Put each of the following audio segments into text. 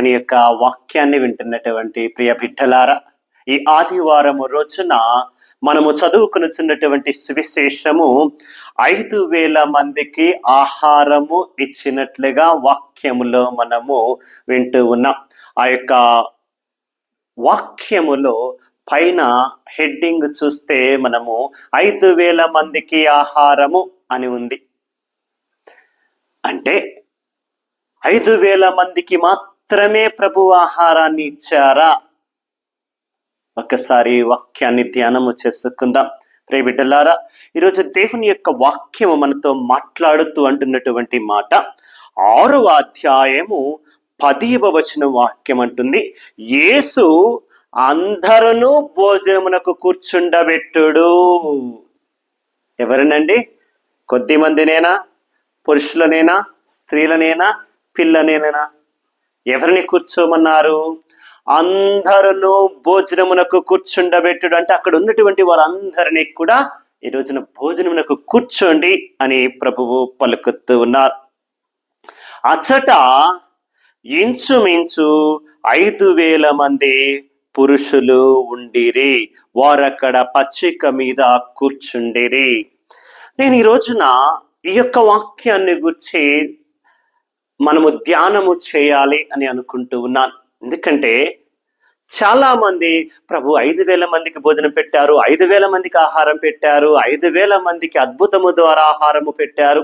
దేవుని యొక్క వాక్యాన్ని వింటున్నటువంటి ప్రియ బిడ్డలారా, ఈ ఆదివారము రోజున మనము చదువుకునుచున్నటువంటి సువిశేషము 5,000 మందికి ఆహారము ఇచ్చినట్లుగా వాక్యములో మనము వింటూ ఉన్నాం. ఆ యొక్క వాక్యములో పైన హెడ్డింగ్ చూస్తే మనము 5,000 మందికి ఆహారము అని ఉంది. అంటే 5,000 మందికి మాత్రమే ప్రభు ఆహారాన్ని ఇచ్చారా? ఒక్కసారి వాక్యాన్ని ధ్యానము చేసుకుందాం. ప్రియ బిడ్డలారా, ఈరోజు దేవుని యొక్క వాక్యము మనతో మాట్లాడుతూ అంటున్నటువంటి మాట 6వ అధ్యాయము 10వ వచనం వాక్యం అంటుంది, యేసు అందరూ భోజనమునకు కూర్చుండబెట్టుడు. ఎవరినండి? కొద్ది మందినేనా? పురుషులనేనా? స్త్రీలనేనా? పిల్లనేనా? ఎవరిని కూర్చోమన్నారు? అందరూ భోజనమునకు కూర్చుండబెట్టుడు. అంటే అక్కడ ఉన్నటువంటి వారందరినీ కూడా ఈ రోజున భోజనమునకు కూర్చోండి అని ప్రభువు పలుకుతూ ఉన్నారు. అచ్చట ఇంచుమించు 5,000 మంది పురుషులు ఉండిరి. వారక్కడ పచ్చిక మీద కూర్చుండిరి. నేను ఈ రోజున ఈ యొక్క వాక్యాన్ని గురించి మనము ధ్యానము చేయాలి అని అనుకుంటూ ఉన్నాను. ఎందుకంటే చాలా మంది ప్రభు 5,000 మందికి భోజనం పెట్టారు, 5,000 మందికి ఆహారం పెట్టారు, 5,000 మందికి అద్భుతము ద్వారా ఆహారము పెట్టారు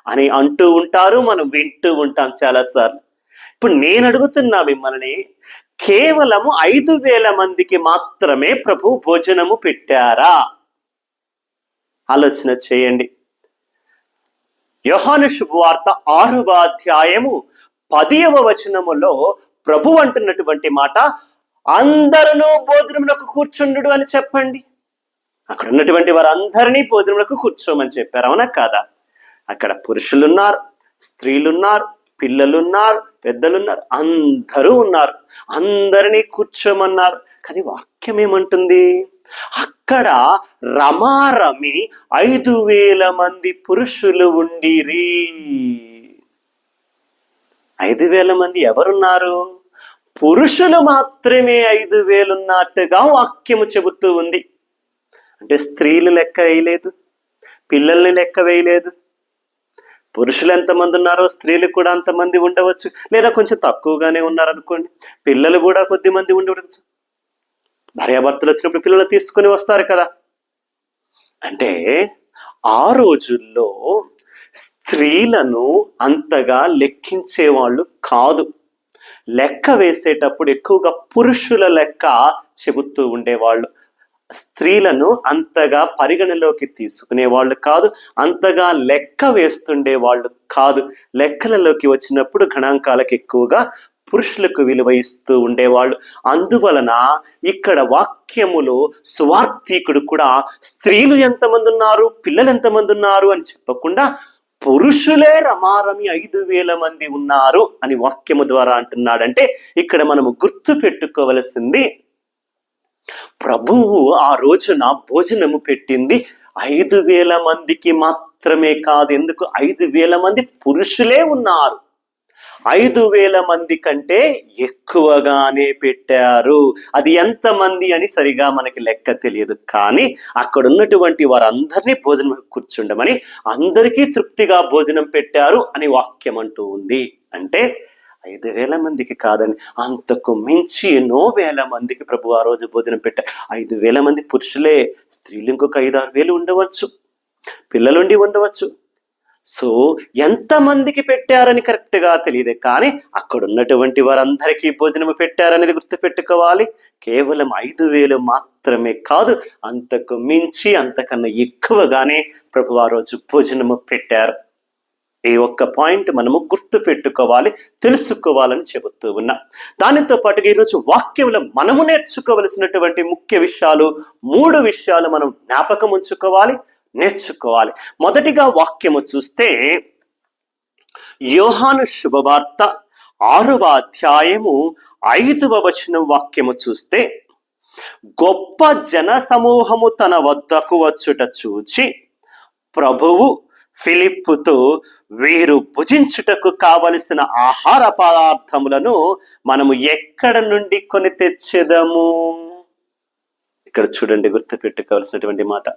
అని అంటూ ఉంటారు. మనం వింటూ ఉంటాం చాలాసార్లు. ఇప్పుడు నేను అడుగుతున్నా మిమ్మల్ని, కేవలము 5,000 మందికి మాత్రమే ప్రభు భోజనము పెట్టారా? ఆలోచన చేయండి. యోహాను శుభవార్త 6వ అధ్యాయము 10వ వచనములో ప్రభు అంటున్నటువంటి మాట, అందరూ భోజనమునకు కూర్చుండు అని చెప్పండి. అక్కడ ఉన్నటువంటి వారందరినీ భోజనమునకు కూర్చోమని చెప్పారు, అవునా కాదా? అక్కడ పురుషులున్నారు, స్త్రీలున్నారు, పిల్లలున్నారు, పెద్దలున్నారు, అందరూ ఉన్నారు. అందరినీ కూర్చోమన్నారు. కానీ వాక్యం ఏమంటుంది? అక్కడ రమారమి 5,000 మంది పురుషులు ఉండిరి. 5,000 మంది ఎవరున్నారు? పురుషులు మాత్రమే 5,000 ఉన్నట్టుగా వాక్యము చెబుతూ ఉంది. అంటే స్త్రీలు లెక్క వేయలేదు, పిల్లల్ని లెక్క వేయలేదు. పురుషులు ఎంతమంది ఉన్నారో స్త్రీలు కూడా అంతమంది ఉండవచ్చు, లేదా కొంచెం తక్కువగానే ఉన్నారనుకోండి. పిల్లలు కూడా కొద్ది మంది ఉండవచ్చు. భార్యాభర్తలు వచ్చినప్పుడు పిల్లలు తీసుకుని వస్తారు కదా. అంటే ఆ రోజుల్లో స్త్రీలను అంతగా లెక్కించేవాళ్ళు కాదు. లెక్క వేసేటప్పుడు ఎక్కువగా పురుషుల లెక్క చెబుతూ ఉండేవాళ్ళు. స్త్రీలను అంతగా పరిగణలోకి తీసుకునేవాళ్ళు కాదు, అంతగా లెక్క వేస్తుండేవాళ్ళు కాదు. లెక్కలలోకి వచ్చినప్పుడు గణాంకాలకు ఎక్కువగా పురుషులకు విలువ ఇస్తూ ఉండేవాళ్ళు. అందువలన ఇక్కడ వాక్యములో సువార్తీకుడు కూడా స్త్రీలు ఎంతమంది ఉన్నారు, పిల్లలు ఎంతమంది ఉన్నారు అని చెప్పకుండా పురుషులే రమారమి 5,000 మంది ఉన్నారు అని వాక్యము ద్వారా అంటున్నాడంటే ఇక్కడ మనము గుర్తు పెట్టుకోవలసింది, ప్రభువు ఆ రోజున భోజనము పెట్టింది 5,000 మందికి మాత్రమే కాదు. ఎందుకు? 5,000 మంది పురుషులే ఉన్నారు. 5,000 మంది కంటే ఎక్కువగానే పెట్టారు. అది ఎంతమంది అని సరిగా మనకి లెక్క తెలియదు. కానీ అక్కడ ఉన్నటువంటి వారందరినీ భోజనం కూర్చుండమని, అందరికీ తృప్తిగా భోజనం పెట్టారు అని వాక్యం అంటూ ఉంది. అంటే 5,000 మందికి కాదని, అంతకు మించి ఎన్నో వేల మందికి ప్రభు ఆ రోజు భోజనం పెట్టారు. 5,000 మంది పురుషులే, స్త్రీలు ఇంకొక 5,000-6,000 ఉండవచ్చు, పిల్లలుండి ఉండవచ్చు. సో ఎంతమందికి పెట్టారని కరెక్ట్ గా తెలియదు, కానీ అక్కడ ఉన్నటువంటి వారందరికీ భోజనము పెట్టారనేది గుర్తుపెట్టుకోవాలి. కేవలం 5,000 మాత్రమే కాదు, అంతకు మించి అంతకన్నా ఎక్కువగానే ప్రభు ఆ రోజు భోజనము పెట్టారు. ఈ ఒక్క పాయింట్ మనము గుర్తు పెట్టుకోవాలి, తెలుసుకోవాలని చెబుతూ ఉన్నా. దానితో పాటుగా ఈరోజు వాక్యంలో మనము నేర్చుకోవలసినటువంటి ముఖ్య విషయాలు 3 విషయాలు మనం జ్ఞాపకం ఉంచుకోవాలి, నేర్చుకోవాలి. మొదటిగా వాక్యము చూస్తే యోహాను శుభవార్త 6వ అధ్యాయము 5వ వచనం వాక్యము చూస్తే, గొప్ప జన సమూహము తన వద్దకు వచ్చుట చూచి ప్రభువు ఫిలిప్పుతో వీరు భుజించుటకు కావలసిన ఆహార పదార్థములను మనము ఎక్కడ నుండి కొని తెచ్చేదము? ఇక్కడ చూడండి, గుర్తుపెట్టుకోవాల్సినటువంటి మాట.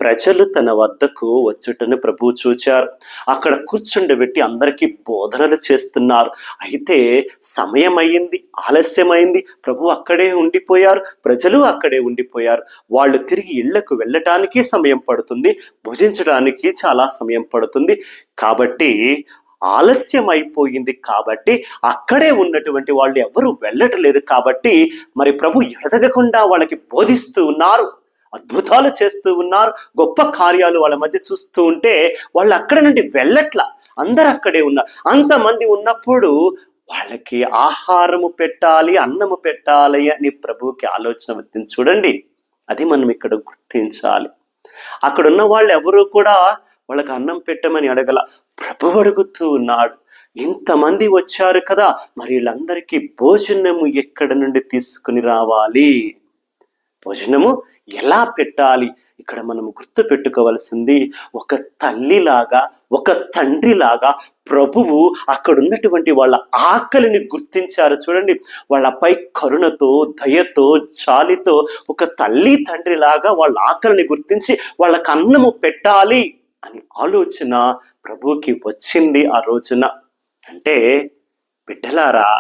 ప్రజలు తన వద్దకు వచ్చుటను ప్రభువు చూచారు. అక్కడ కూర్చుండబెట్టి అందరికీ బోధనలు చేస్తున్నారు. అయితే సమయం అయింది, ఆలస్యమైంది. ప్రభు అక్కడే ఉండిపోయారు, ప్రజలు అక్కడే ఉండిపోయారు. వాళ్ళు తిరిగి ఇళ్లకు వెళ్ళటానికి సమయం పడుతుంది, భుజించడానికి చాలా సమయం పడుతుంది. కాబట్టి ఆలస్యం అయిపోయింది. కాబట్టి అక్కడే ఉన్నటువంటి వాళ్ళు ఎవరు వెళ్ళటలేదు. కాబట్టి మరి ప్రభు ఎడతెగకుండా వాళ్ళకి బోధిస్తూ ఉన్నారు, అద్భుతాలు చేస్తూ ఉన్నారు, గొప్ప కార్యాలు వాళ్ళ మధ్య చూస్తూ ఉంటే వాళ్ళు అక్కడ నుండి వెళ్ళట్లా, అందరు అక్కడే ఉన్నారు. అంతమంది ఉన్నప్పుడు వాళ్ళకి ఆహారము పెట్టాలి, అన్నము పెట్టాలి అని ప్రభువుకి ఆలోచన వచ్చింది. చూడండి, అది మనం ఇక్కడ గుర్తించాలి. అక్కడ ఉన్న వాళ్ళు ఎవరు కూడా వాళ్ళకి అన్నం పెట్టమని అడగల, ప్రభు అడుగుతూ ఉన్నాడు. ఇంతమంది వచ్చారు కదా, మరి వీళ్ళందరికీ భోజనము ఎక్కడ నుండి తీసుకుని రావాలి, భోజనము ఎలా పెట్టాలి? ఇక్కడ మనం గుర్తు పెట్టుకోవాల్సింది, ఒక తల్లిలాగా, ఒక తండ్రిలాగా ప్రభువు అక్కడ ఉన్నటువంటి వాళ్ళ ఆకలిని గుర్తించారు. చూడండి, వాళ్ళపై కరుణతో, దయతో, జాలితో ఒక తల్లి తండ్రిలాగా వాళ్ళ ఆకలిని గుర్తించి వాళ్ళకి అన్నము పెట్టాలి అని ఆలోచన ప్రభువుకి వచ్చింది ఆ రోజున. అంటే బిడ్డలారా,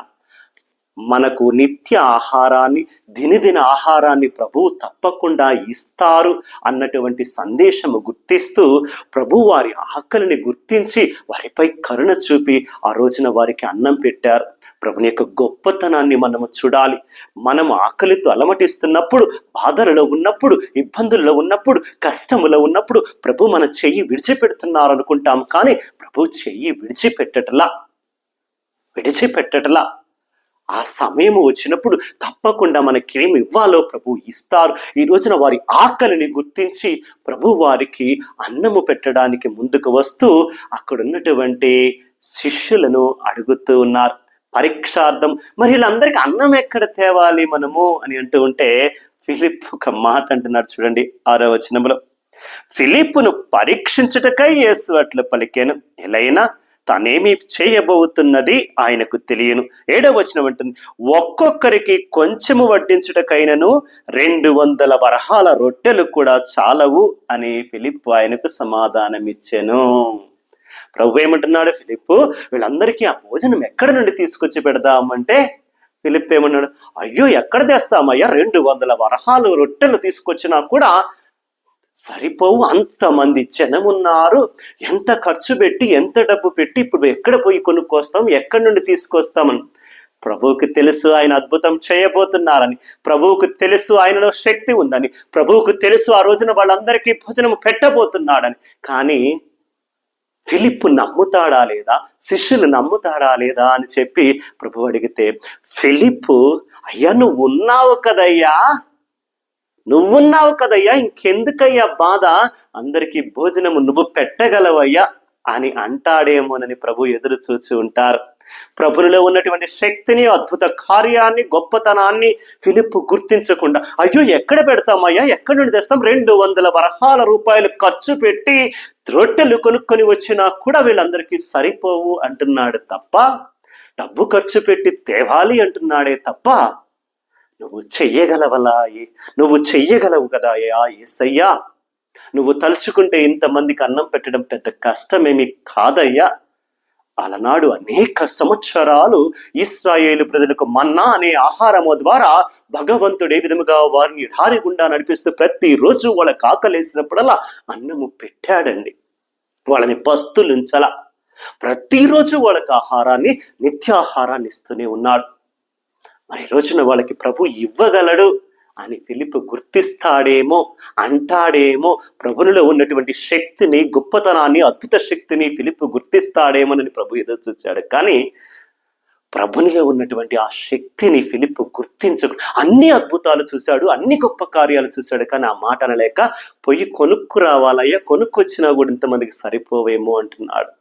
మనకు నిత్య ఆహారాన్ని, దినదిన ఆహారాన్ని ప్రభువు తప్పకుండా ఇస్తారు అన్నటువంటి సందేశము గుర్తిస్తూ ప్రభు వారి ఆకలిని గుర్తించి వారిపై కరుణ చూపి ఆ రోజున వారికి అన్నం పెట్టారు. ప్రభుని యొక్క గొప్పతనాన్ని మనము చూడాలి. మనము ఆకలితో అలమటిస్తున్నప్పుడు, బాధలలో ఉన్నప్పుడు, ఇబ్బందుల్లో ఉన్నప్పుడు, కష్టములో ఉన్నప్పుడు ప్రభు మన చెయ్యి విడిచిపెడుతున్నారు అనుకుంటాం. కానీ ప్రభు చెయ్యి విడిచిపెట్టటలా. ఆ సమయం వచ్చినప్పుడు తప్పకుండా మనకేమి ఇవ్వాలో ప్రభు ఇస్తారు. ఈ రోజున వారి ఆకలిని గుర్తించి ప్రభు వారికి అన్నము పెట్టడానికి ముందుకు వస్తూ అక్కడ ఉన్నటువంటి శిష్యులను అడుగుతూ ఉన్నారు పరీక్షార్థం. మరి వీళ్ళందరికీ అన్నం ఎక్కడ తేవాలి మనము అని అంటూ ఉంటే ఫిలిప్ ఒక మాట అంటున్నాడు. చూడండి 6వ వచనంలో, ఫిలిప్పును పరీక్షించుటకై యేసు అట్లు పలికెను, ఎలైనా తనేమి చేయబోతున్నది ఆయనకు తెలియను. 7వ వచనం అంటుంది, ఒక్కొక్కరికి కొంచెము వడ్డించుటకైనను 200 వరహాల రొట్టెలు కూడా చాలవు అని ఫిలిప్పు ఆయనకు సమాధానం ఇచ్చాను. ప్రభు ఏమంటున్నాడు, ఫిలిప్పు వీళ్ళందరికీ ఆ భోజనం ఎక్కడ నుండి తీసుకొచ్చి పెడదామంటే ఫిలిప్ ఏమన్నాడు, అయ్యో ఎక్కడ తెస్తామయ్యా, 200 వరహాలు రొట్టెలు తీసుకొచ్చినా కూడా సరిపోవు, అంతమంది జనం ఉన్నారు, ఎంత ఖర్చు పెట్టి, ఎంత డబ్బు పెట్టి ఇప్పుడు ఎక్కడ పోయి కొనుక్కొస్తాం, ఎక్కడి నుండి తీసుకొస్తామని. ప్రభువుకి తెలుసు ఆయన అద్భుతం చేయబోతున్నారని, ప్రభువుకు తెలుసు ఆయనలో శక్తి ఉందని, ప్రభువుకు తెలుసు ఆ రోజున వాళ్ళందరికీ భోజనం పెట్టబోతున్నాడని. కానీ ఫిలిప్పు నమ్ముతాడా లేదా, శిష్యులు నమ్ముతాడా లేదా అని చెప్పి ప్రభు అడిగితే, ఫిలిప్పు అయ్యా నువ్వున్నావు కదయ్యా, ఇంకెందుకయ్యా బాధ, అందరికీ భోజనము నువ్వు పెట్టగలవయ్యా అని అంటాడేమోనని ప్రభు ఎదురు చూసి ఉంటారు. ప్రభునిలో ఉన్నటువంటి శక్తిని, అద్భుత కార్యాన్ని, గొప్పతనాన్ని ఫిలిప్పు గుర్తించకుండా, అయ్యో ఎక్కడ పెడతామయ్యా, ఎక్కడి నుండి తెస్తాం, 200 వరహాల రూపాయలు ఖర్చు పెట్టి రొట్టెలు కొనుక్కొని వచ్చినా కూడా వీళ్ళందరికీ సరిపోవు అంటున్నాడు తప్ప, డబ్బు ఖర్చు పెట్టి తేవాలి అంటున్నాడే తప్ప, నువ్వు చెయ్యగలవు కదా యేసయ్యా, నువ్వు తలుచుకుంటే ఇంతమందికి అన్నం పెట్టడం పెద్ద కష్టమేమి కాదయ్యా. అలనాడు అనేక సంవత్సరాలు ఇశ్రాయేలు ప్రజలకు మన్నా అనే ఆహారము ద్వారా భగవంతుడు ఏ విధముగా వారిని ఎడారి గుండా నడిపిస్తూ ప్రతిరోజు వాళ్ళకి ఆకలేసినప్పుడల్లా అన్నము పెట్టాడండి. వాళ్ళని పస్తులుంచలా, ప్రతిరోజు వాళ్ళకి ఆహారాన్ని, నిత్యాహారాన్ని ఇస్తూనే ఉన్నాడు. మరి రోజున వాళ్ళకి ప్రభు ఇవ్వగలడు అని ఫిలిప్పు గుర్తిస్తాడేమో, అంటాడేమో, ప్రభునిలో ఉన్నటువంటి శక్తిని, గొప్పతనాన్ని, అద్భుత శక్తిని ఫిలిప్పు గుర్తిస్తాడేమోనని ప్రభు ఎదురు చూచాడు. కానీ ప్రభునిలో ఉన్నటువంటి ఆ శక్తిని ఫిలిప్పు గుర్తించకు, అన్ని అద్భుతాలు చూశాడు, అన్ని గొప్ప కార్యాలు చూశాడు, కానీ ఆ మాట అనలేక, పొయ్యి కొనుక్కు రావాలయ్యా, కొనుక్కొచ్చినా కూడా ఇంతమందికి సరిపోవేమో అంటున్నాడు.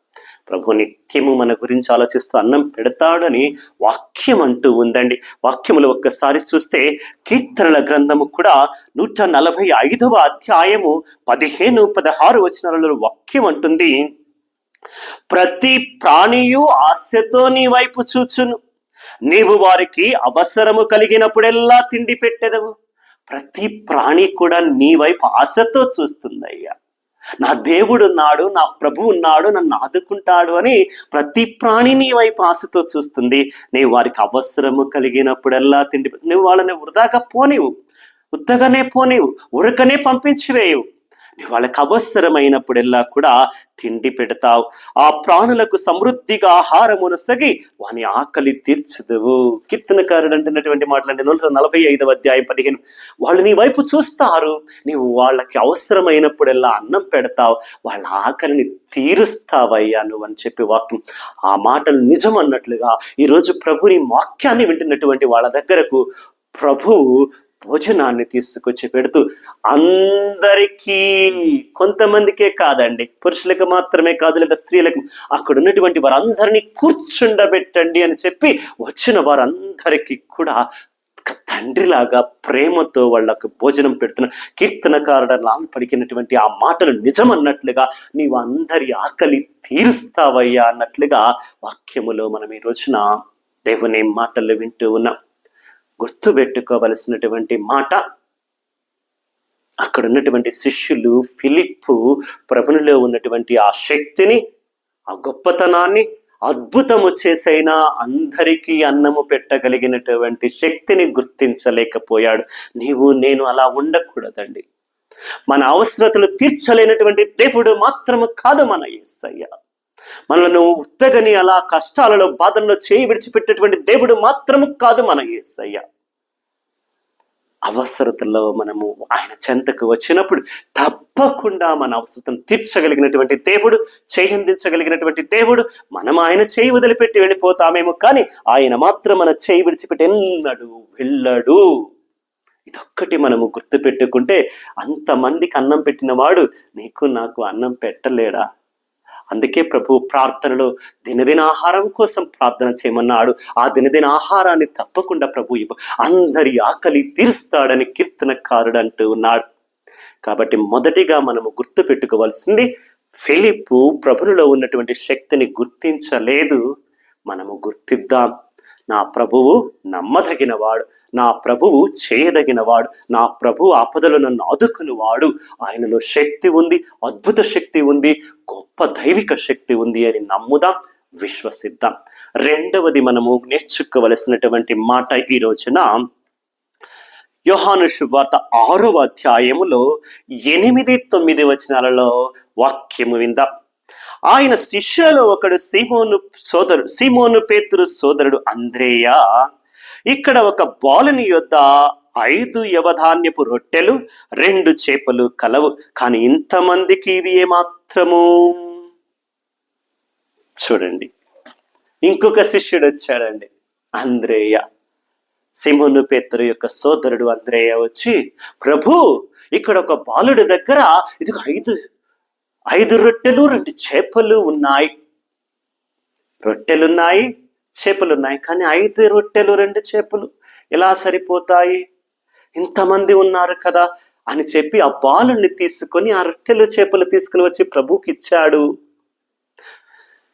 ప్రభు నిత్యము మన గురించి ఆలోచిస్తూ అన్నం పెడతాడని వాక్యం అంటూ ఉందండి. వాక్యములు ఒక్కసారి చూస్తే కీర్తనల గ్రంథము కూడా 145వ అధ్యాయము 15-16 వచనాలలో వాక్యం అంటుంది, ప్రతి ప్రాణియు ఆశతో నీ వైపు చూచును, నీవు వారికి అవసరము కలిగినప్పుడెల్లా తిండి పెట్టెదవు. ప్రతి ప్రాణి కూడా నీ వైపు ఆశతో చూస్తుందయ్యా. నా దేవుడు ఉన్నాడు, నా ప్రభు ఉన్నాడు, నన్ను ఆదుకుంటాడు అని ప్రతి ప్రాణి నీ వైపు ఆశతో చూస్తుంది. నీవు వారికి అవసరము కలిగినప్పుడల్లా తిండి, నువ్వు వాళ్ళని వృధాగా పోనివు, ఉత్తగానే పోనివు, ఉరకనే పంపించివేయవు. వాళ్ళకి అవసరమైనప్పుడెల్లా కూడా తిండి పెడతావు. ఆ ప్రాణులకు సమృద్ధిగా ఆహారమును సగి వాని ఆకలి తీర్చుదువు. కీర్తనకారుడు అంటున్నటువంటి మాటలంటే 145వ అధ్యాయం 15. వాళ్ళు నీ వైపు చూస్తారు, నీవు వాళ్ళకి అవసరమైనప్పుడెల్లా అన్నం పెడతావు, వాళ్ళ ఆకలిని తీరుస్తావయ్యా నువ్వు అని చెప్పి వాక్యం. ఆ మాటలు నిజం అన్నట్లుగా ఈరోజు ప్రభుని వాక్యాన్ని వింటున్నటువంటి వాళ్ళ దగ్గరకు ప్రభు భోజనాన్ని తీసుకొచ్చి పెడుతూ అందరికీ, కొంతమందికే కాదండి, పురుషులకు మాత్రమే కాదు, లేదా స్త్రీలకు, అక్కడ ఉన్నటువంటి వారందరినీ కూర్చుండబెట్టండి అని చెప్పి వచ్చిన వారందరికీ కూడా తండ్రిలాగా ప్రేమతో వాళ్ళకు భోజనం పెడుతున్న కీర్తనకారుడు పలికినటువంటి ఆ మాటలు నిజమన్నట్లుగా నీవు అందరి ఆకలి తీరుస్తావయ్యా అన్నట్లుగా వాక్యములో మనం ఈ రోజున దేవుని మాటలు వింటూ ఉన్నాం. గుర్తుపెట్టుకోవలసినటువంటి మాట, అక్కడ ఉన్నటువంటి శిష్యులు ఫిలిప్పు ప్రభునిలో ఉన్నటువంటి ఆ శక్తిని, ఆ గొప్పతనాన్ని, అద్భుతము చేసైనా అందరికీ అన్నము పెట్టగలిగినటువంటి శక్తిని గుర్తించలేకపోయాడు. నీవు నేను అలా ఉండకూడదండి. మన అవసరతలు తీర్చలేనటువంటి దేవుడు మాత్రము కాదు మన యేసయ్య. మనను ఉత్తగని అలా కష్టాలలో బాధల్లో చేయి విడిచిపెట్టేటువంటి దేవుడు మాత్రము కాదు మన యేసయ్య. అవసరతలో మనము ఆయన చెంతకు వచ్చినప్పుడు తప్పకుండా మన అవసరం తీర్చగలిగినటువంటి దేవుడు, చేయందించగలిగినటువంటి దేవుడు. మనం ఆయన చేయి వదిలిపెట్టి వెళ్ళిపోతామేమో, కానీ ఆయన మాత్రం మన చేయి విడిచిపెట్టి ఎన్నడూ వెళ్ళడు. ఇదొక్కటి మనము గుర్తు పెట్టుకుంటే, అంతమందికి అన్నం పెట్టిన వాడు నీకు నాకు అన్నం పెట్టలేడా? అందుకే ప్రభు ప్రార్థనలో దినదిన ఆహారం కోసం ప్రార్థన చేయమన్నాడు. ఆ దినదిన ఆహారాన్ని తప్పకుండా ప్రభు అందరి ఆకలి తీరుస్తాడని కీర్తనకారుడు అంటూ ఉన్నాడు. కాబట్టి మొదటిగా మనము గుర్తు పెట్టుకోవాల్సింది, ఫిలిప్పు ప్రభువులో ఉన్నటువంటి శక్తిని గుర్తించలేదు. మనము గుర్తిద్దాం. నా ప్రభువు నమ్మదగినవాడు, నా ప్రభువు చేయదగినవాడు, నా ప్రభువు ఆపదలో నన్ను ఆదుకునివాడు, ఆయనలో శక్తి ఉంది, అద్భుత శక్తి ఉంది, గొప్ప దైవిక శక్తి ఉంది అని నమ్ముదాం, విశ్వసిద్దాం. రెండవది మనము నేర్చుకోవలసినటువంటి మాట ఈ రోజున యోహాను శుభవార్త 6వ అధ్యాయములో 8-9 వచనాలలో వాక్యము విందాం. ఆయన శిష్యులలో ఒకడు సీమోను పేతురు సోదరుడు అంద్రేయ ఇక్కడ ఒక బాలుని యొద్ద 5 యవధాన్యపు రొట్టెలు 2 చేపలు కలవు, కానీ ఇంతమందికి ఇవి ఏమాత్రము. చూడండి, ఇంకొక శిష్యుడు వచ్చాడండి, అంద్రేయ. సీమోను పేతురు యొక్క సోదరుడు అంద్రేయ వచ్చి, ప్రభు, ఇక్కడ ఒక బాలుడి దగ్గర ఇది 5 రొట్టెలు 2 చేపలు ఉన్నాయి. రొట్టెలున్నాయి, చేపలున్నాయి, కానీ 5 రొట్టెలు 2 చేపలు ఎలా సరిపోతాయి? ఇంతమంది ఉన్నారు కదా అని చెప్పి ఆ బాలుని తీసుకొని ఆ రొట్టెలు చేపలు తీసుకుని వచ్చి ప్రభుకి ఇచ్చాడు.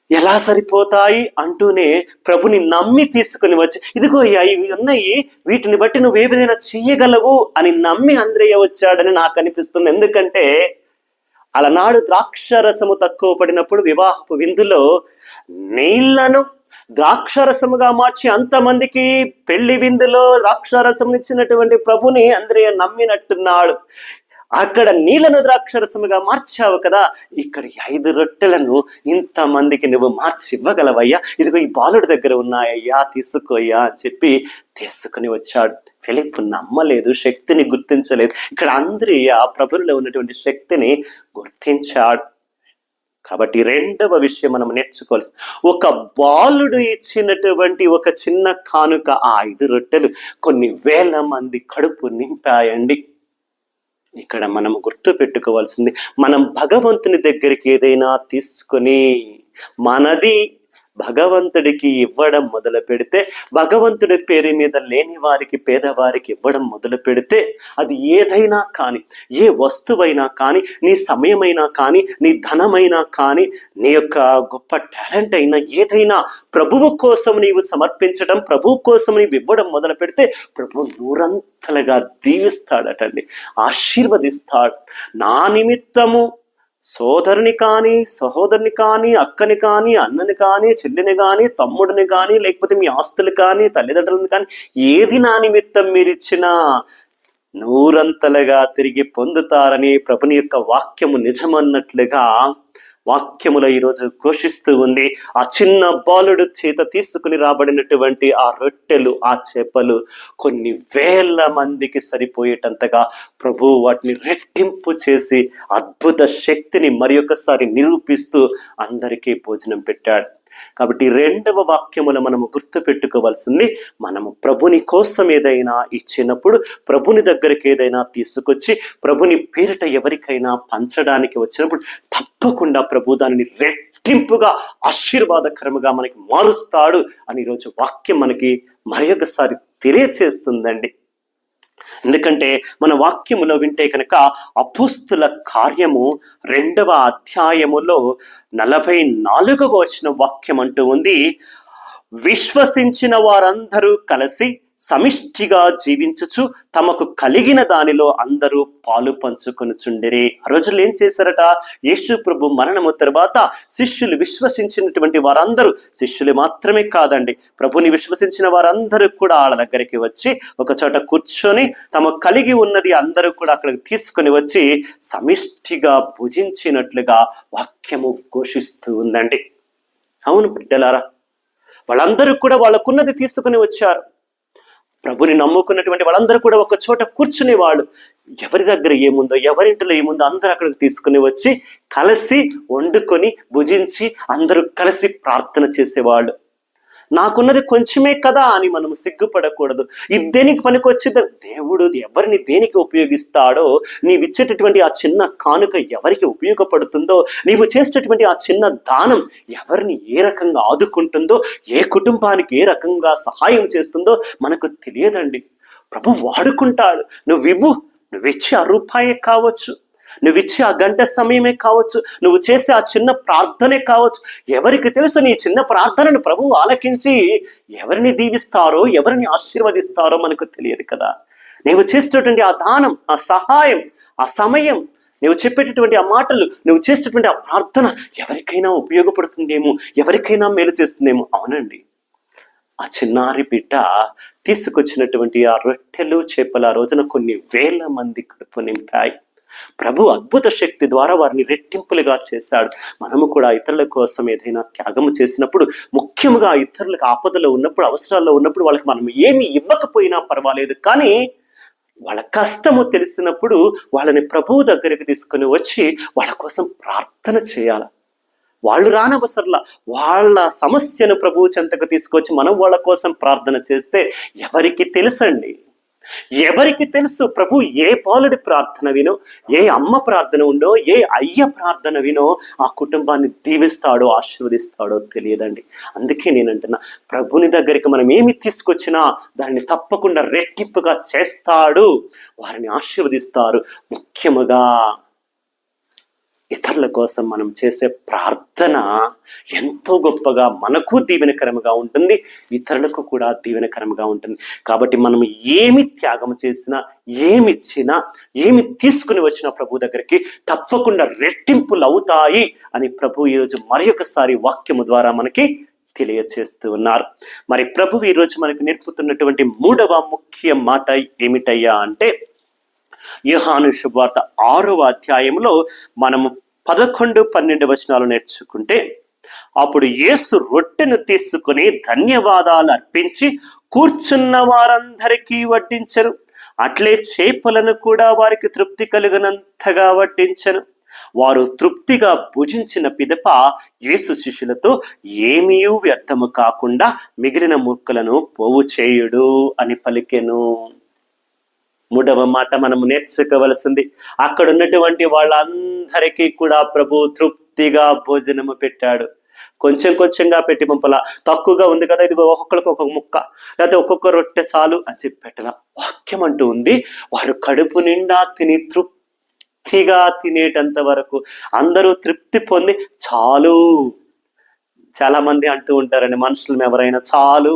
ఎలా సరిపోతాయి అంటూనే ప్రభుని నమ్మి తీసుకుని వచ్చి, ఇదిగో ఇవి ఉన్నాయి, వీటిని బట్టి నువ్వు ఏ విధంగా చెయ్యగలవు అని నమ్మి అంద్రేయ వచ్చాడని నాకు అనిపిస్తుంది. ఎందుకంటే అలనాడు ద్రాక్షరసము తక్కువ పడినప్పుడు వివాహపు విందులో నీళ్లను ద్రాక్షరసముగా మార్చి అంతమందికి పెళ్లి విందులో ద్రాక్షరసం ఇచ్చినటువంటి ప్రభుని అంద్రేయ నమ్మినట్టున్నాడు. అక్కడ నీళ్లను ద్రాక్షరసముగా మార్చావు కదా, ఇక్కడ 5 రొట్టెలను ఇంతమందికి నువ్వు మార్చి ఇవ్వగలవయ్యా, ఇదిగో ఈ బాలుడి దగ్గర ఉన్నాయ్యా, తీసుకోయ్యా అని చెప్పి తీసుకుని వచ్చాడు. ఫిలిప్పు నమ్మలేదు, శక్తిని గుర్తించలేదు. ఇక్కడ అంద్రేయ ప్రభువులో ఉన్నటువంటి శక్తిని గుర్తించాడు. కాబట్టి రెండవ విషయం మనం నేర్చుకోవాల్సి, ఒక బాలుడు ఇచ్చినటువంటి ఒక చిన్న కానుక, ఆ 5 రొట్టెలు కొన్ని వేల మంది కడుపు నింపాయండి. ఇక్కడ మనం గుర్తు పెట్టుకోవాల్సింది, మనం భగవంతుని దగ్గరికి ఏదైనా తీసుకొని మనది భగవంతుడికి ఇవ్వడం మొదలు పెడితే, భగవంతుడి పేరు మీద లేని వారికి, పేదవారికి ఇవ్వడం మొదలు పెడితే, అది ఏదైనా కానీ, ఏ వస్తువైనా కానీ, నీ సమయమైనా కానీ, నీ ధనమైనా కానీ, నీ యొక్క గొప్ప టాలెంట్ అయినా ఏదైనా ప్రభువు కోసం నీవు సమర్పించడం, ప్రభువు కోసం నీవు ఇవ్వడం మొదలు పెడితే ప్రభు నూరంతలుగా దీవిస్తాడటండి, ఆశీర్వదిస్తాడు. నా నిమిత్తము సోదరుని కానీ, సహోదరుని కానీ, అక్కని కానీ, అన్నని కానీ, చెల్లిని కానీ, తమ్ముడిని కానీ, లేకపోతే మీ ఆస్తులు కానీ, తల్లిదండ్రులను కానీ, ఏది నా నిమిత్తం మీరిచ్చినా నూరంతలుగా తిరిగి పొందుతారని ప్రభుని యొక్క వాక్యము నిజమన్నట్లుగా వాక్యములో ఈరోజు ఘోషిస్తూ ఉంది. ఆ చిన్న బాలుడు చేత తీసుకుని రాబడినటువంటి ఆ రొట్టెలు, ఆ చేపలు కొన్ని వేల మందికి సరిపోయేటంతగా ప్రభు వాటిని రెట్టింపు చేసి అద్భుత శక్తిని మరి ఒకసారి నిరూపిస్తూ అందరికీ భోజనం పెట్టాడు. కాబట్టి రెండవ వాక్యములో మనము గుర్తుపెట్టుకోవాల్సింది, మనము ప్రభుని కోసం ఏదైనా ఇచ్చినప్పుడు, ప్రభుని దగ్గరికి ఏదైనా తీసుకొచ్చి ప్రభుని పేరిట ఎవరికైనా పంచడానికి వచ్చినప్పుడు తప్పకుండా ప్రభు దానిని రెట్టింపుగా ఆశీర్వాదకరముగా మనకి మారుస్తాడు అని ఈరోజు వాక్యం మనకి మరి ఒకసారి తెలియచేస్తుందండి. ఎందుకంటే మన వాక్యములో వింటే కనుక అపోస్తుల కార్యము 2వ అధ్యాయములో 44వ వచనం వాక్యం అంటూ ఉంది, విశ్వసించిన వారందరూ కలిసి సమిష్టిగా జీవించుచు తమకు కలిగిన దానిలో అందరూ పాలు పంచుకొనుచుండిరి. ఆ రోజుల్లో ఏం చేశారట, యేసు ప్రభు మరణము తర్వాత శిష్యులు, విశ్వసించినటువంటి వారందరూ, శిష్యులు మాత్రమే కాదండి, ప్రభుని విశ్వసించిన వారందరూ కూడా వాళ్ళ దగ్గరికి వచ్చి ఒక చోట కూర్చొని తమకు కలిగి ఉన్నది అందరూ కూడా అక్కడికి తీసుకొని వచ్చి సమిష్టిగా భుజించినట్లుగా వాక్యము ఘోషిస్తూ ఉందండి. అవును బిడ్డలారా, వాళ్ళందరూ కూడా వాళ్ళకున్నది తీసుకుని వచ్చారు. ప్రభుని నమ్ముకున్నటువంటి వాళ్ళందరూ కూడా ఒక చోట కూర్చునేవాళ్ళు. ఎవరి దగ్గర ఏముందో, ఎవరింటిలో ఏముందో అందరూ అక్కడికి తీసుకుని వచ్చి కలిసి వండుకొని భుజించి అందరూ కలిసి ప్రార్థన చేసేవాళ్ళు. నాకున్నది కొంచెమే కదా అని మనం సిగ్గుపడకూడదు. ఇది దేనికి పనికొచ్చింది? దేవుడు ఎవరిని దేనికి ఉపయోగిస్తాడో, నీవిచ్చేటటువంటి ఆ చిన్న కానుక ఎవరికి ఉపయోగపడుతుందో, నీవు చేసేటటువంటి ఆ చిన్న దానం ఎవరిని ఏ రకంగా ఆదుకుంటుందో, ఏ కుటుంబానికి ఏ రకంగా సహాయం చేస్తుందో మనకు తెలియదండి. ప్రభు వాడుకుంటాడు. నువ్విచ్చే ఆ రూపాయే కావచ్చు, నువ్విచ్చే ఆ గంట సమయమే కావచ్చు, నువ్వు చేసే ఆ చిన్న ప్రార్థనే కావచ్చు. ఎవరికి తెలుసు నీ చిన్న ప్రార్థనను ప్రభువు ఆలకించి ఎవరిని దీవిస్తారో, ఎవరిని ఆశీర్వదిస్తారో మనకు తెలియదు కదా. నీవు చేసేటటువంటి ఆ దానం, ఆ సహాయం, ఆ సమయం, నువ్వు చెప్పేటటువంటి ఆ మాటలు, నువ్వు చేసేటటువంటి ఆ ప్రార్థన ఎవరికైనా ఉపయోగపడుతుందేమో, ఎవరికైనా మేలు చేస్తుందేమో. అవునండి, ఆ చిన్నారి బిడ్డ తీసుకొచ్చినటువంటి ఆ రొట్టెలు చేపల ఆ రోజున కొన్ని వేల మంది కడుపు నింపాయి. ప్రభు అద్భుత శక్తి ద్వారా వారిని రెట్టింపులుగా చేశాడు. మనము కూడా ఇతరుల కోసం ఏదైనా త్యాగము చేసినప్పుడు, ముఖ్యంగా ఇతరులకు ఆపదలో ఉన్నప్పుడు, అవసరాల్లో ఉన్నప్పుడు వాళ్ళకి మనం ఏమి ఇవ్వకపోయినా పర్వాలేదు, కానీ వాళ్ళ కష్టము తెలిసినప్పుడు వాళ్ళని ప్రభువు దగ్గరికి తీసుకొని వచ్చి వాళ్ళ కోసం ప్రార్థన చేయాలి. వాళ్ళు రానవసరంలా, వాళ్ళ సమస్యను ప్రభువు చెంతకు తీసుకొచ్చి మనం వాళ్ళ కోసం ప్రార్థన చేస్తే ఎవరికి తెలుసండి, ఎవరికి తెలుసు ప్రభు ఏ బాలుడి ప్రార్థన వినో, ఏ అమ్మ ప్రార్థన ఉండో, ఏ అయ్య ప్రార్థన వినో ఆ కుటుంబాన్ని దీవిస్తాడో, ఆశీర్వదిస్తాడో తెలియదండి. అందుకే నేనంటున్నా, ప్రభుని దగ్గరికి మనం ఏమి తీసుకొచ్చినా దాన్ని తప్పకుండా రెట్టింపుగా చేస్తాడు, వారిని ఆశీర్వదిస్తారు. ముఖ్యముగా ఇతరుల కోసం మనం చేసే ప్రార్థన ఎంతో గొప్పగా మనకు దీవెనకరంగా ఉంటుంది, ఇతరులకు కూడా దీవెనకరంగా ఉంటుంది. కాబట్టి మనం ఏమి త్యాగం చేసినా, ఏమి ఇచ్చినా, ఏమి తీసుకుని వచ్చినా ప్రభు దగ్గరికి తప్పకుండా రెట్టింపులు అవుతాయి అని ప్రభు ఈరోజు మరి ఒకసారి వాక్యము ద్వారా మనకి తెలియచేస్తూ ఉన్నారు. మరి ప్రభు ఈరోజు మనకు నేర్పుతున్నటువంటి 3వ ముఖ్య మాట ఏమిటయ్యా అంటే, యోహాను శుభవార్త 6వ అధ్యాయంలో మనము 11, 12 వచనాలు నేర్చుకుంటే, అప్పుడు యేసు రొట్టెను తీసుకుని ధన్యవాదాలు అర్పించి కూర్చున్న వారందరికీ వడ్డించెను. అట్లే చేపలను కూడా వారికి తృప్తి కలిగినంతగా వడ్డించెను. వారు తృప్తిగా భుజించిన పిదప యేసు శిష్యులతో, ఏమీ వ్యర్థము కాకుండా మిగిలిన ముక్కలను పోగు చేయుడు అని పలికెను. 3వ మాట మనము నేర్చుకోవలసింది, అక్కడ ఉన్నటువంటి వాళ్ళందరికీ కూడా ప్రభు తృప్తిగా భోజనము పెట్టాడు. కొంచెం కొంచెంగా పెట్టి పంపలా. తక్కువగా ఉంది కదా, ఇది ఒక్కొక్కరికి ఒక్కొక్క ముక్క, లేకపోతే ఒక్కొక్క రొట్టె చాలు అని చెప్పి పెట్టలా. వాక్యం అంటూ ఉంది, వారు కడుపు నిండా తిని తృప్తిగా తినేటంత వరకు, అందరూ తృప్తి పొంది చాలు. చాలా మంది అంటూ ఉంటారండి, మనుషులు ఎవరైనా చాలు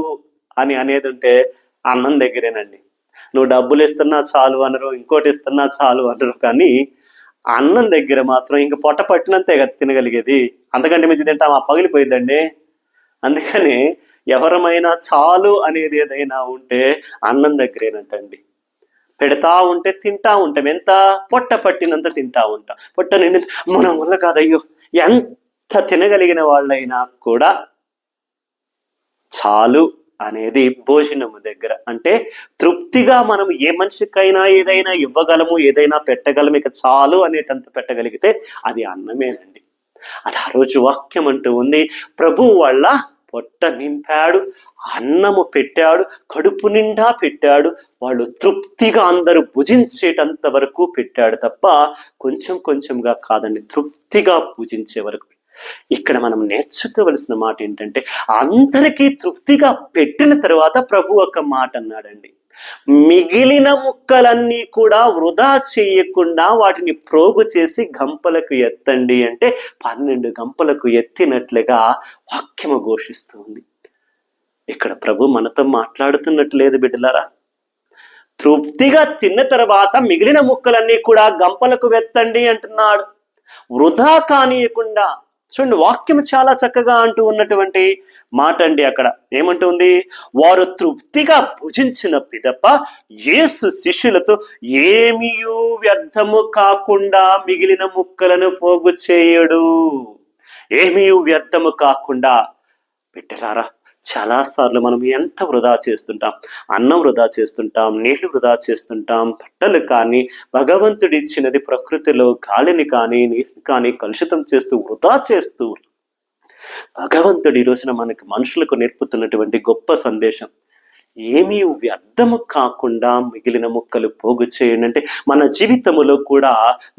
అని అనేది ఉంటే అన్నం దగ్గరేనండి. నువ్వు డబ్బులు ఇస్తున్నా చాలు అనరు, ఇంకోటి ఇస్తున్నా చాలు అనరు, కానీ అన్నం దగ్గర మాత్రం ఇంక పొట్ట పట్టినంతే కదా తినగలిగేది, అంతకంటే మించి తింటాం పగిలిపోయిందండి. అందుకని ఎవరమైనా చాలు అనేది ఏదైనా ఉంటే అన్నం దగ్గరేనంటండి. పెడతా ఉంటే తింటా ఉంటాం, ఎంత పొట్ట పట్టినంత తింటా ఉంటాం. పొట్ట నిండి మన వల్ల కాదయ్యో, ఎంత తినగలిగిన వాళ్ళైనా కూడా చాలు అనేది భోజనము దగ్గర. అంటే తృప్తిగా మనం ఏ మనిషికైనా ఏదైనా ఇవ్వగలము, ఏదైనా పెట్టగలము, ఇక చాలు అనేటంత పెట్టగలిగితే అది అన్నమేనండి. అది ఆ రోజు వాక్యం అంటూ ఉంది, ప్రభువు వాళ్ళ పొట్ట నింపాడు, అన్నము పెట్టాడు, కడుపు నిండా పెట్టాడు, వాళ్ళు తృప్తిగా అందరూ భుజించేటంత వరకు పెట్టాడు తప్ప కొంచెం కొంచెంగా కాదండి, తృప్తిగా భుజించే వరకు. ఇక్కడ మనం నేర్చుకోవలసిన మాట ఏంటంటే, అందరికీ తృప్తిగా పెట్టిన తర్వాత ప్రభు ఒక మాట అన్నాడండి, మిగిలిన ముక్కలన్నీ కూడా వృధా చేయకుండా వాటిని ప్రోగు చేసి గంపలకు ఎత్తండి అంటే 12 గంపలకు ఎత్తినట్లుగా వాక్యము ఘోషిస్తుంది. ఇక్కడ ప్రభు మనతో మాట్లాడుతున్నట్టు లేదు బిడ్డలారా. తృప్తిగా తిన్న తర్వాత మిగిలిన ముక్కలన్నీ కూడా గంపలకు వెత్తండి అంటున్నాడు, వృధా కానియకుండా. చూడండి, వాక్యం చాలా చక్కగా అంటూ ఉన్నటువంటి మాట అండి. అక్కడ ఏమంటుంది, వారు తృప్తిగా భుజించిన పిదప యేసు శిష్యులతో ఏమీయూ వ్యర్థము కాకుండా మిగిలిన ముక్కలను పోగు చేయడు. ఏమీయూ వ్యర్థము కాకుండా. బిడ్డలారా, చాలాసార్లు మనం ఎంత వృధా చేస్తుంటాం, అన్నం వృధా చేస్తుంటాం, నీళ్లు వృధా చేస్తుంటాం, బట్టలు కానీ, భగవంతుడి ఇచ్చినది ప్రకృతిలో గాలిని కానీ నీటిని కానీ కలుషితం చేస్తూ వృధా చేస్తూ. భగవంతుడు ఈ రోజున మనకి మనుషులకు నేర్పుతున్నటువంటి గొప్ప సందేశం, ఏమీ వ్యర్థము కాకుండా మిగిలిన ముక్కలు పోగు చేయండి. అంటే మన జీవితంలో కూడా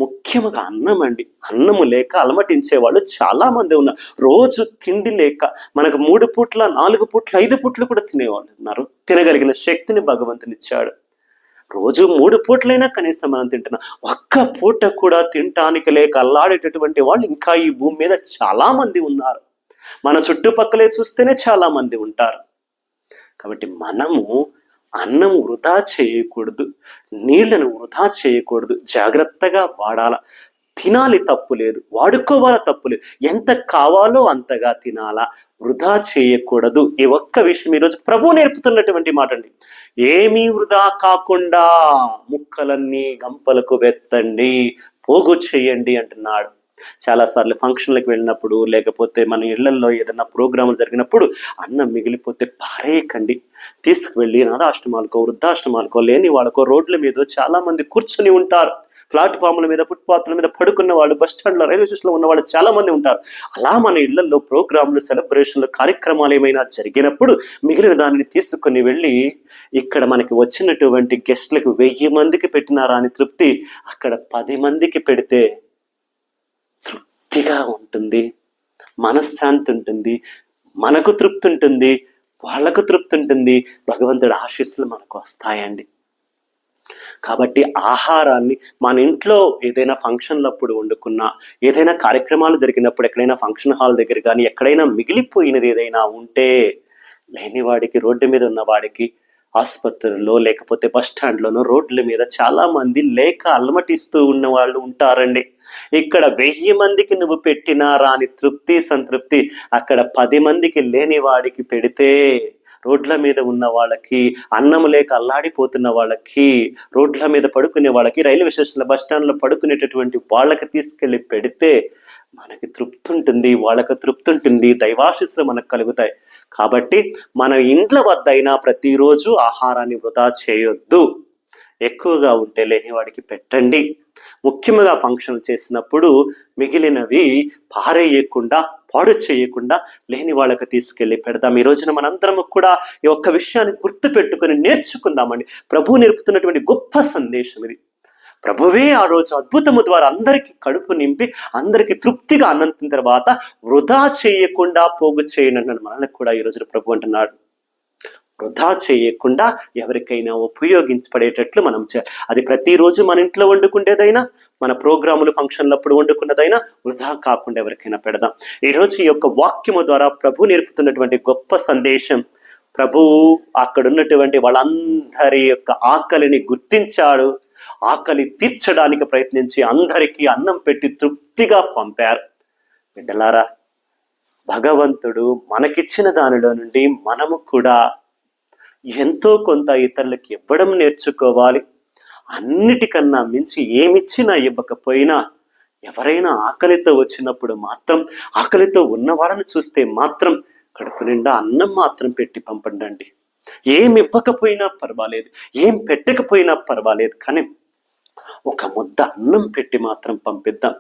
ముఖ్యంగా అన్నం అండి. అన్నము లేక అలమటించే వాళ్ళు చాలా మంది ఉన్నారు. రోజు తిండి లేక, మనకు 3 పూట్ల 4 పూట్ల 5 పూట్లు కూడా తినేవాళ్ళు ఉన్నారు. తినగలిగిన శక్తిని భగవంతుని ఇచ్చాడు. రోజు 3 పూట్లైనా కనీసం మనం తింటున్నాం. ఒక్క పూట కూడా తినటానికి లేక అల్లాడేటటువంటి వాళ్ళు ఇంకా ఈ భూమి మీద చాలా మంది ఉన్నారు. మన చుట్టుపక్కలే చూస్తేనే చాలా మంది ఉంటారు. కాబట్టి మనము అన్నం వృధా చేయకూడదు, నీళ్లను వృధా చేయకూడదు, జాగ్రత్తగా వాడాల. తినాలి, తప్పు లేదు, వాడుకోవాలా, తప్పు లేదు, ఎంత కావాలో అంతగా తినాలా, వృధా చేయకూడదు. ఈ ఒక్క విషయం ఈరోజు ప్రభు నేర్పుతున్నటువంటి మాట అండి. ఏమీ వృధా కాకుండా ముక్కలన్నీ గంపలకు వెత్తండి, పోగు చేయండి అంటున్నాడు. చాలాసార్లు ఫంక్షన్లకు వెళ్ళినప్పుడు, లేకపోతే మన ఇళ్లలో ఏదైనా ప్రోగ్రాములు జరిగినప్పుడు అన్నం మిగిలిపోతే పారేయకండి, తీసుకువెళ్ళి అనాథాశ్రమాలకో, వృద్ధాశ్రమాలకో, లేని వాళ్ళకో, రోడ్ల మీద చాలా మంది కూర్చుని ఉంటారు. ప్లాట్ఫామ్ల మీద, ఫుట్పాత్ల మీద పడుకున్న వాళ్ళు, బస్ స్టాండ్లో, రైల్వే స్టేషన్లో ఉన్న వాళ్ళు చాలా మంది ఉంటారు. అలా మన ఇళ్లలో ప్రోగ్రాంలు, సెలబ్రేషన్లు, కార్యక్రమాలు ఏమైనా జరిగినప్పుడు మిగిలిన దానిని తీసుకుని వెళ్ళి ఇక్కడ మనకి వచ్చినటువంటి గెస్ట్లకు 1000 మందికి పెట్టినారా అని తృప్తి అక్కడ 10 మందికి పెడితే తృప్తిగా ఉంటుంది, మనశ్శాంతి ఉంటుంది, మనకు తృప్తి ఉంటుంది, వాళ్ళకు తృప్తి ఉంటుంది, భగవంతుడి ఆశీస్సులు మనకు వస్తాయండి. కాబట్టి ఆహారాన్ని మన ఇంట్లో ఏదైనా ఫంక్షన్లప్పుడు వండుకున్నా, ఏదైనా కార్యక్రమాలు జరిగినప్పుడు, ఎక్కడైనా ఫంక్షన్ హాల్ దగ్గర కానీ ఎక్కడైనా మిగిలిపోయినది ఏదైనా ఉంటే, లేనివాడికి, రోడ్డు మీద ఉన్నవాడికి, ఆసుపత్రుల్లో లేకపోతే బస్ స్టాండ్లోనో, రోడ్ల మీద చాలా మంది లేక అలమటిస్తూ ఉన్న వాళ్ళు ఉంటారండి. ఇక్కడ 1000 మందికి నువ్వు పెట్టినా రాని తృప్తి, సంతృప్తి అక్కడ 10 మందికి లేని వాడికి పెడితే, రోడ్ల మీద ఉన్న వాళ్ళకి, అన్నం లేక అల్లాడిపోతున్న వాళ్ళకి, రోడ్ల మీద పడుకునే వాళ్ళకి, రైల్వే స్టేషన్లో, బస్ స్టాండ్లో పడుకునేటటువంటి వాళ్ళకి తీసుకెళ్ళి పెడితే మనకి తృప్తి ఉంటుంది, వాళ్ళకి తృప్తి ఉంటుంది, దైవాశీస్సులు మనకు కలుగుతాయి. కాబట్టి మన ఇండ్ల వద్ద అయినా ప్రతిరోజు ఆహారాన్ని వృధా చేయొద్దు. ఎక్కువగా ఉంటే లేని వాడికి పెట్టండి. ముఖ్యంగా ఫంక్షన్ చేసినప్పుడు మిగిలినవి పారేయకుండా, పాడు చేయకుండా లేని వాళ్ళకి తీసుకెళ్ళి పెడదాం. ఈ రోజున మనందరము కూడా ఈ ఒక్క విషయాన్ని గుర్తు పెట్టుకొని నేర్చుకుందామండి. ప్రభు నేర్పుతున్నటువంటి గొప్ప సందేశం ఇది. ప్రభువే ఆ రోజు అద్భుతము ద్వారా అందరికీ కడుపు నింపి అందరికీ తృప్తిగా అన్నంతిన తర్వాత వృధా చేయకుండా పోగు చేయనన్నాడు. మనల్ని కూడా ఈ రోజు ప్రభు అంటున్నాడు, వృధా చేయకుండా ఎవరికైనా ఉపయోగించబడేటట్లు మనం అది ప్రతిరోజు మన ఇంట్లో వండుకునేదైనా, మన ప్రోగ్రాములు ఫంక్షన్లప్పుడు వండుకున్నదైనా వృధా కాకుండా ఎవరికైనా పెడదాం. ఈరోజు ఈ యొక్క వాక్యము ద్వారా ప్రభు నేర్పుతున్నటువంటి గొప్ప సందేశం, ప్రభువు అక్కడ ఉన్నటువంటి వాళ్ళందరి యొక్క ఆకలిని గుర్తించాడు, ఆకలి తీర్చడానికి ప్రయత్నించి అందరికీ అన్నం పెట్టి తృప్తిగా పంపారు. బిడ్డలారా, భగవంతుడు మనకిచ్చిన దానిలో నుండి మనము కూడా ఎంతో కొంత ఇతరులకు ఇవ్వడం నేర్చుకోవాలి. అన్నిటికన్నా మించి ఏమిచ్చినా ఇవ్వకపోయినా ఎవరైనా ఆకలితో వచ్చినప్పుడు మాత్రం, ఆకలితో ఉన్న వాళ్ళని చూస్తే మాత్రం కడుపు నిండా అన్నం మాత్రం పెట్టి పంపండి. ఏమి ఇవ్వకపోయినా పర్వాలేదు, ఏం పెట్టకపోయినా పర్వాలేదు, కానీ ఒక ముద్ద అన్నం పెట్టి మాత్రం పంపిద్దాం.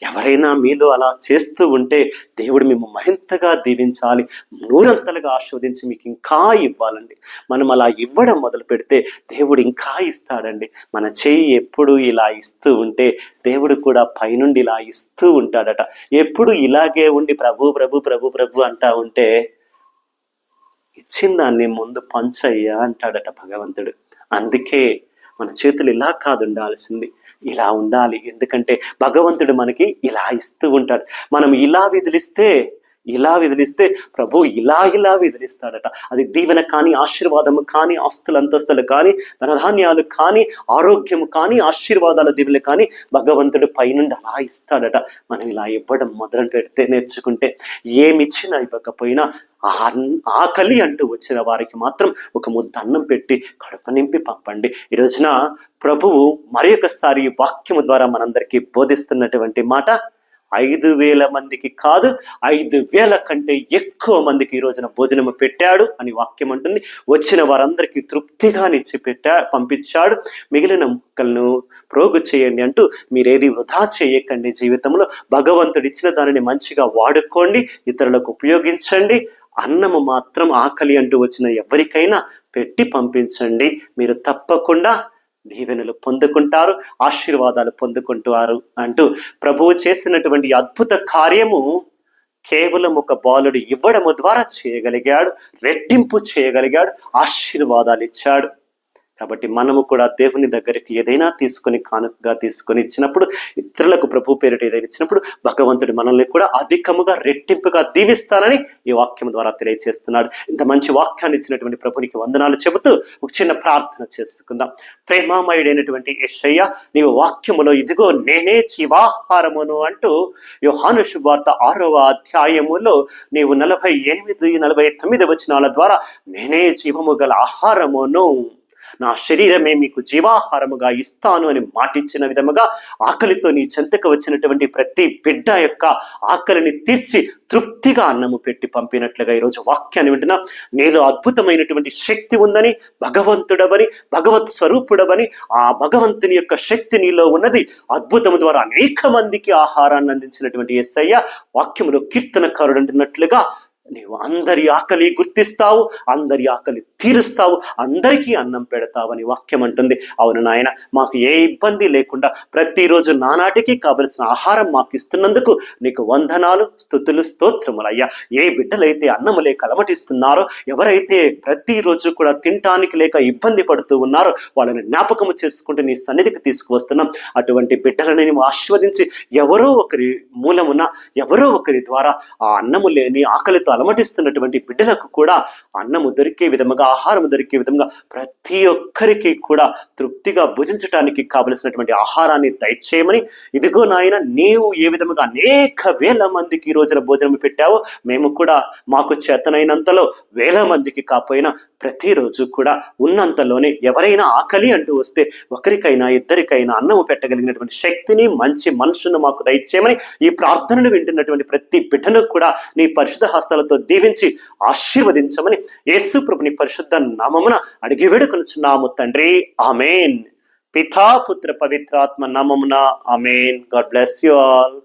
ఎవరైనా మీలో అలా చేస్తూ ఉంటే దేవుడు మేము మరింతగా దీవించాలి, నూరంతలుగా ఆస్వాదించి మీకు ఇంకా ఇవ్వాలండి. మనం అలా ఇవ్వడం మొదలు పెడితే దేవుడు ఇంకా ఇస్తాడండి. మన చెయ్యి ఎప్పుడు ఇలా ఇస్తూ ఉంటే దేవుడు కూడా పైనుండి ఇలా ఇస్తూ ఉంటాడట. ఎప్పుడు ఇలాగే ఉండి ప్రభు ప్రభు ప్రభు ప్రభు అంటా ఉంటే ఇచ్చిన దాన్ని ముందు పంచయ్యా అంటాడట భగవంతుడు. అందుకే మన చేతులు ఇలా కాదు ఉండాల్సింది, ఇలా ఉండాలి. ఎందుకంటే భగవంతుడు మనకి ఇలా ఇస్తూ ఉంటాడు. మనం ఇలా విదిలిస్తే ప్రభు ఇలా విదిలిస్తాడట. అది దీవెన కానీ, ఆశీర్వాదము కానీ, ఆస్తులు అంతస్తులు కానీ, ధనధాన్యాలు కానీ, ఆరోగ్యము కానీ, ఆశీర్వాదాల దీవెనలు కానీ భగవంతుడు పైనుండి అలా ఇస్తాడట. మనం ఇలా ఇవ్వడం మొదలు పెడితే, నేర్చుకుంటే, ఏమిచ్చినా ఇవ్వకపోయినా ఆకలి అంటూ వచ్చిన వారికి మాత్రం ఒక ముద్ద అన్నం పెట్టి కడుపు నింపి పంపండి. ఈ రోజున ప్రభువు మరి ఒకసారి వాక్యము ద్వారా మనందరికీ బోధిస్తున్నటువంటి మాట, 5,000 మందికి కాదు, 5,000 కంటే ఎక్కువ మందికి ఈ రోజున భోజనము పెట్టాడు అని వాక్యం అంటుంది. వచ్చిన వారందరికీ తృప్తిగానిచ్చి పంపించాడు. మిగిలిన ముక్కలను ప్రోగు చేయండి అంటూ మీరేది వృధా చేయకండి. జీవితంలో భగవంతుడు ఇచ్చిన దానిని మంచిగా వాడుకోండి, ఇతరులకు ఉపయోగించండి. అన్నము మాత్రం ఆకలి అంటూ వచ్చిన ఎవరికైనా పెట్టి పంపించండి. మీరు తప్పకుండా దీవెనలు పొందుకుంటారు, ఆశీర్వాదాలు పొందుకుంటారు అంటూ ప్రభువు చేసినటువంటి అద్భుత కార్యము కేవలం ఒక బాలుడు ఇవ్వడము ద్వారా చేయగలిగాడు, రెట్టింపు చేయగలిగాడు, ఆశీర్వాదాలు ఇచ్చాడు. కాబట్టి మనము కూడా దేవుని దగ్గరికి ఏదైనా తీసుకొని కానుకగా తీసుకొని ఇచ్చినప్పుడు, ఇతరులకు ప్రభు పేరిట ఏదైనా ఇచ్చినప్పుడు భగవంతుడు మనల్ని కూడా అధికముగా రెట్టింపుగా దీవిస్తానని ఈ వాక్యం ద్వారా తెలియజేస్తున్నాడు. ఇంత మంచి వాక్యాన్ని ఇచ్చినటువంటి ప్రభునికి వందనాలు చెబుతూ ఒక చిన్న ప్రార్థన చేసుకుందాం. ప్రేమామయుడైనటువంటి యేసయ్య, నీవు వాక్యములో ఇదిగో నేనే జీవాహారమును అంటూ యోహాను శుభవార్త 6వ అధ్యాయములో నీవు 48, 49 వచనాల ద్వారా నేనే జీవము గల ఆహారమును, నా శరీరమే మీకు జీవాహారముగా ఇస్తాను అని మాటిచ్చిన విధముగా ఆకలితో నీ చెంతకు వచ్చినటువంటి ప్రతి బిడ్డ యొక్క ఆకలిని తీర్చి తృప్తిగా అన్నము పెట్టి పంపినట్లుగా ఈరోజు వాక్యాన్ని వింటున్నా. నీలో అద్భుతమైనటువంటి శక్తి ఉందని, భగవంతుడవని, భగవత్ స్వరూపుడవని, ఆ భగవంతుని యొక్క శక్తి నీలో ఉన్నది. అద్భుతము ద్వారా అనేక మందికి ఆహారాన్ని అందించినటువంటి యేసయ్య వాక్యములో కీర్తనకారుడు అంటున్నట్లుగా నీవు అందరి ఆకలి గుర్తిస్తావు, అందరి ఆకలి తీరుస్తావు, అందరికీ అన్నం పెడతావని వాక్యం అంటుంది. అవును నాయన, మాకు ఏ ఇబ్బంది లేకుండా ప్రతిరోజు నానాటికి కావలసిన ఆహారం మాకు ఇస్తున్నందుకు నీకు వందనాలు, స్తుతులు, స్తోత్రములయ్యా. ఏ బిడ్డలైతే అన్నము లేక అలమటిస్తున్నారో, ఎవరైతే ప్రతిరోజు కూడా తినటానికి లేక ఇబ్బంది పడుతూ ఉన్నారో వాళ్ళని జ్ఞాపకము చేసుకుంటూ నీ సన్నిధికి తీసుకువస్తున్నాం. అటువంటి బిడ్డలని నీవు ఆశీర్వదించి, ఎవరో ఒకరి మూలమున, ఎవరో ఒకరి ద్వారా ఆ అన్నము లేని ఆకలితో అలమటిస్తున్నటువంటి బిడ్డలకు కూడా అన్నము దొరికే విధముగా, ఆహారము దొరికే విధంగా ప్రతి ఒక్కరికి కూడా తృప్తిగా భుజించటానికి కావలసినటువంటి ఆహారాన్ని దయచేయమని, ఇదిగో నాయన నీవు ఏ విధముగా అనేక వేల మందికి ఈ రోజున భోజనం పెట్టావో మేము కూడా మాకు చేతనైనంతలో వేల మందికి కాకపోయినా ప్రతిరోజు కూడా ఉన్నంతలోనే ఎవరైనా ఆకలి అంటూ వస్తే ఒకరికైనా ఇద్దరికైనా అన్నము పెట్టగలిగినటువంటి శక్తిని, మంచి మనసును మాకు దయచేయమని ఈ ప్రార్థనలు వింటున్నటువంటి ప్రతి బిడ్డను కూడా నీ పరిశుద్ధ హస్తాలతో దీవించి ఆశీర్వదించమని యేసు ప్రభుని పరిశుద్ధ నామమున అడిగి వేడుకొనుచున్నాము తండ్రి. ఆమేన్. పితా, పుత్ర, పవిత్రాత్మ నామమున ఆమేన్. God bless you all.